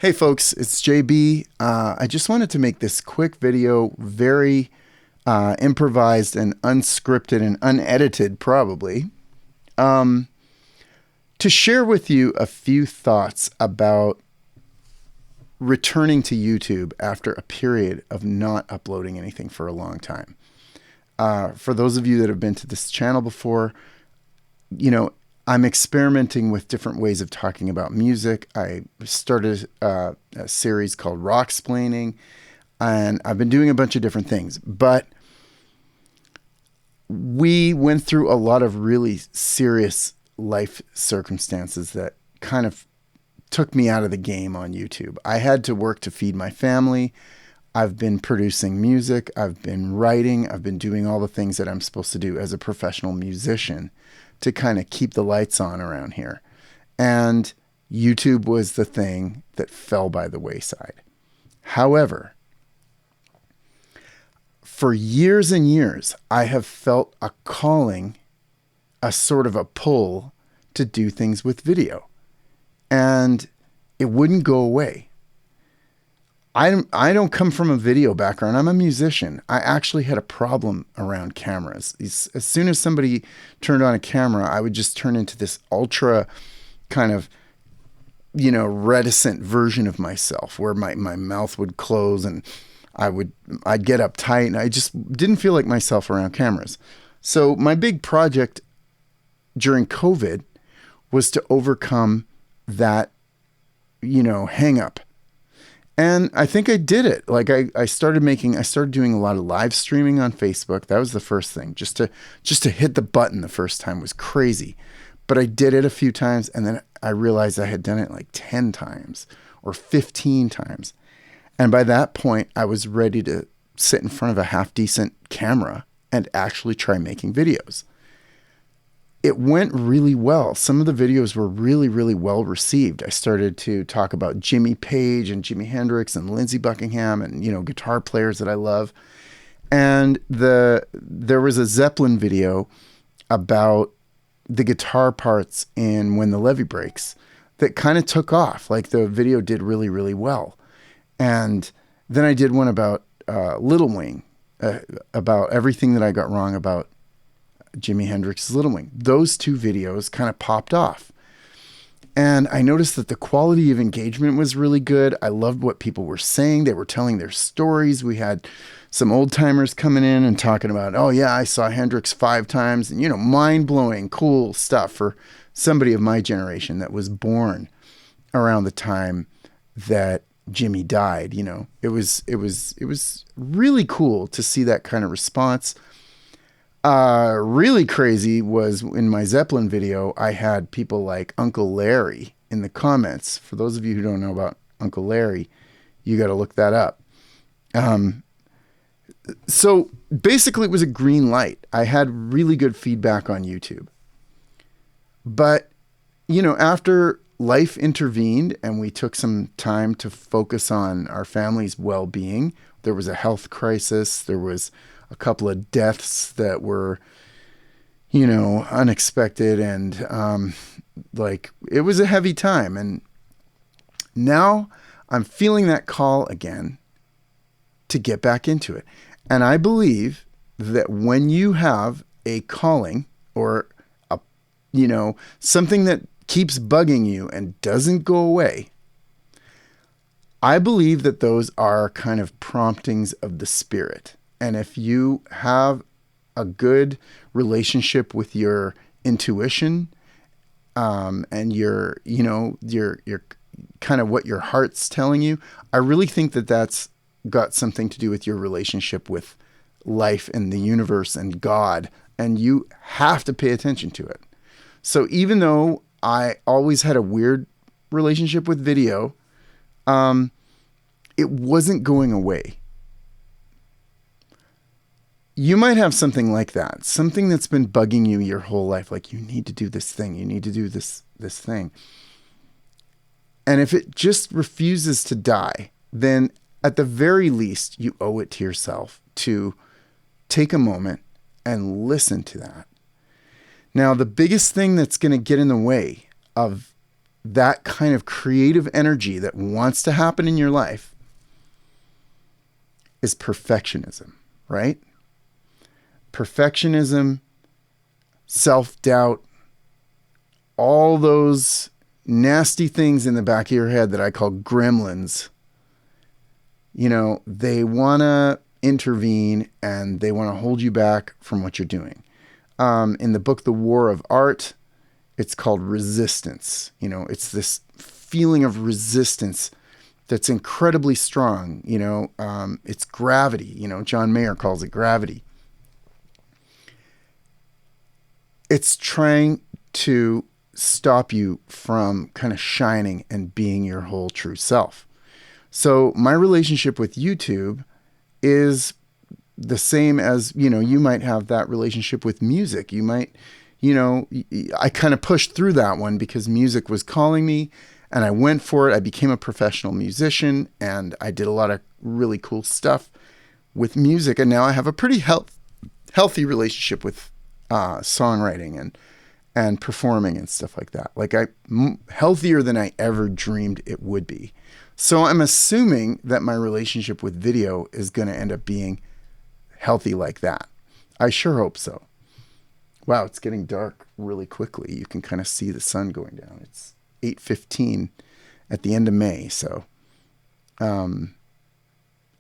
Hey folks, it's JB. I just wanted to make this quick video, very improvised and unscripted and unedited, probably, to share with you a few thoughts about returning to YouTube after a period of not uploading anything for a long time. For those of you that have been to this channel before, I'm experimenting with different ways of talking about music. I started a series called Rocksplaining, and I've been doing a bunch of different things. But we went through a lot of really serious life circumstances that kind of took me out of the game on YouTube. I had to work to feed my family. I've been producing music. I've been writing. I've been doing all the things that I'm supposed to do as a professional musician to kind of keep the lights on around here. And YouTube was the thing that fell by the wayside. However, for years and years, I have felt a calling, a sort of a pull to do things with video. And it wouldn't go away. I don't come from a video background. I'm a musician. I actually had a problem around cameras. As soon as somebody turned on a camera, I would just turn into this ultra kind of, reticent version of myself where my mouth would close and I'd get uptight and I just didn't feel like myself around cameras. So my big project during COVID was to overcome that, hang up. And I think I did it. Like I started doing a lot of live streaming on Facebook. That was the first thing. Just to hit the button the first time was crazy. But I did it a few times and then I realized I had done it like 10 times or 15 times. And by that point, I was ready to sit in front of a half decent camera and actually try making videos. It went really well. Some of the videos were really, really well received. I started to talk about Jimmy Page and Jimi Hendrix and Lindsey Buckingham and, guitar players that I love. And there was a Zeppelin video about the guitar parts in When the Levee Breaks that kind of took off. Like the video did really, really well. And then I did one about Little Wing, about everything that I got wrong about Jimi Hendrix's Little Wing. Those two videos kind of popped off. And I noticed that the quality of engagement was really good. I loved what people were saying. They were telling their stories. We had some old timers coming in and talking about, oh yeah, I saw Hendrix 5 times, and mind-blowing, cool stuff for somebody of my generation that was born around the time that Jimmy died. It was really cool to see that kind of response. Really crazy was in my Zeppelin video, I had people like Uncle Larry in the comments. For those of you who don't know about Uncle Larry, you got to look that up. So basically it was a green light. I had really good feedback on YouTube. But, after life intervened and we took some time to focus on our family's well-being, there was a health crisis. There was a couple of deaths that were, unexpected. And it was a heavy time. And now I'm feeling that call again to get back into it. And I believe that when you have a calling or something that keeps bugging you and doesn't go away, I believe that those are kind of promptings of the spirit. And if you have a good relationship with your intuition, and your kind of what your heart's telling you, I really think that that's got something to do with your relationship with life and the universe and God. And you have to pay attention to it. So even though I always had a weird relationship with video, it wasn't going away. You might have something like that, something that's been bugging you your whole life. Like, you need to do this thing. You need to do this thing. And if it just refuses to die, then at the very least, you owe it to yourself to take a moment and listen to that. Now, the biggest thing that's going to get in the way of that kind of creative energy that wants to happen in your life is perfectionism, right? Perfectionism, self-doubt, all those nasty things in the back of your head that I call gremlins, they want to intervene and they want to hold you back from what you're doing. In the book, The War of Art, it's called resistance. It's this feeling of resistance that's incredibly strong. It's gravity. John Mayer calls it gravity. It's trying to stop you from kind of shining and being your whole true self. So my relationship with YouTube is the same as, you might have that relationship with music. You might, I kind of pushed through that one because music was calling me and I went for it. I became a professional musician and I did a lot of really cool stuff with music. And now I have a pretty healthy relationship with songwriting and performing and stuff like that. Like healthier than I ever dreamed it would be. So I'm assuming that my relationship with video is going to end up being healthy like that. I sure hope so. Wow, it's getting dark really quickly. You can kind of see the sun going down. It's 8:15 at the end of May, so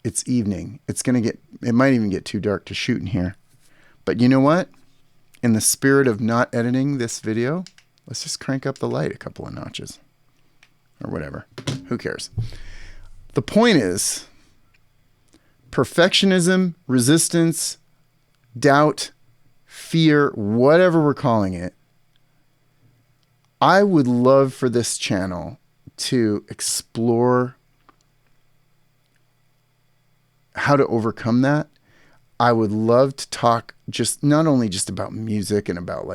it's evening. It might even get too dark to shoot in here. But you know what? In the spirit of not editing this video, let's just crank up the light a couple of notches. Or whatever. Who cares? The point is, perfectionism, resistance, doubt, fear, whatever we're calling it, I would love for this channel to explore how to overcome that. I would love to talk not only just about music and about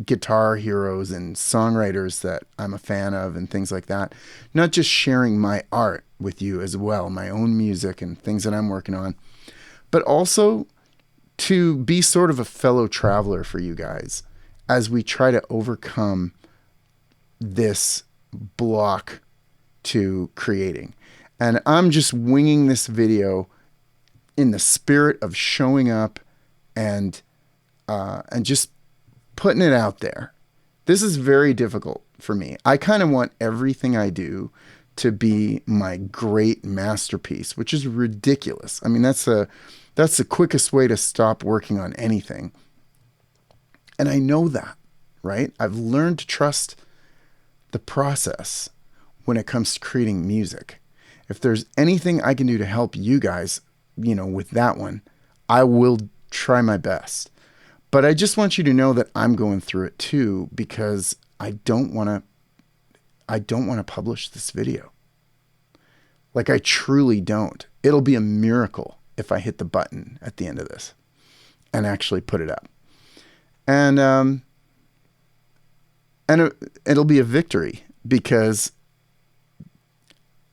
guitar heroes and songwriters that I'm a fan of and things like that. Not just sharing my art with you as well, my own music and things that I'm working on, but also to be sort of a fellow traveler for you guys as we try to overcome this block to creating. And I'm just winging this video in the spirit of showing up and just putting it out there. This is very difficult for me. I kind of want everything I do to be my great masterpiece, which is ridiculous. I mean, that's the quickest way to stop working on anything. And I know that, right? I've learned to trust the process when it comes to creating music. If there's anything I can do to help you guys, with that one, I will try my best. But I just want you to know that I'm going through it too, because I don't want to publish this video. Like, I truly don't. It'll be a miracle if I hit the button at the end of this and actually put it up. And it'll be a victory because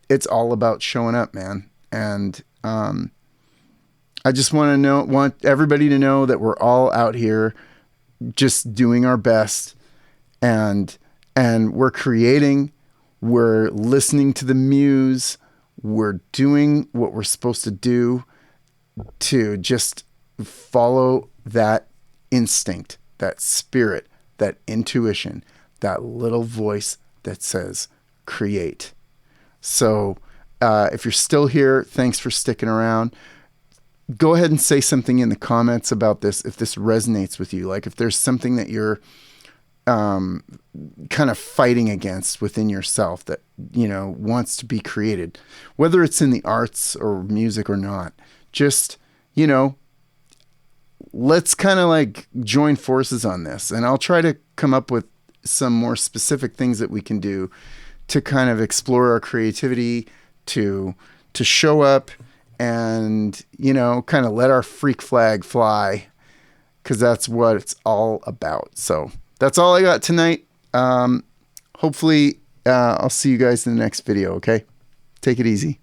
it's all about showing up, man. And I just want everybody to know that we're all out here just doing our best, and we're creating, we're listening to the muse, we're doing what we're supposed to do to just follow that instinct, that spirit, that intuition, that little voice that says create. So if you're still here, thanks for sticking around. Go ahead and say something in the comments about this if this resonates with you. Like if there's something that you're kind of fighting against within yourself that, wants to be created, whether it's in the arts or music or not, just, let's kind of like join forces on this. And I'll try to come up with some more specific things that we can do to kind of explore our creativity, to show up and, kind of let our freak flag fly, because that's what it's all about. So that's all I got tonight. Hopefully, I'll see you guys in the next video. Okay. Take it easy.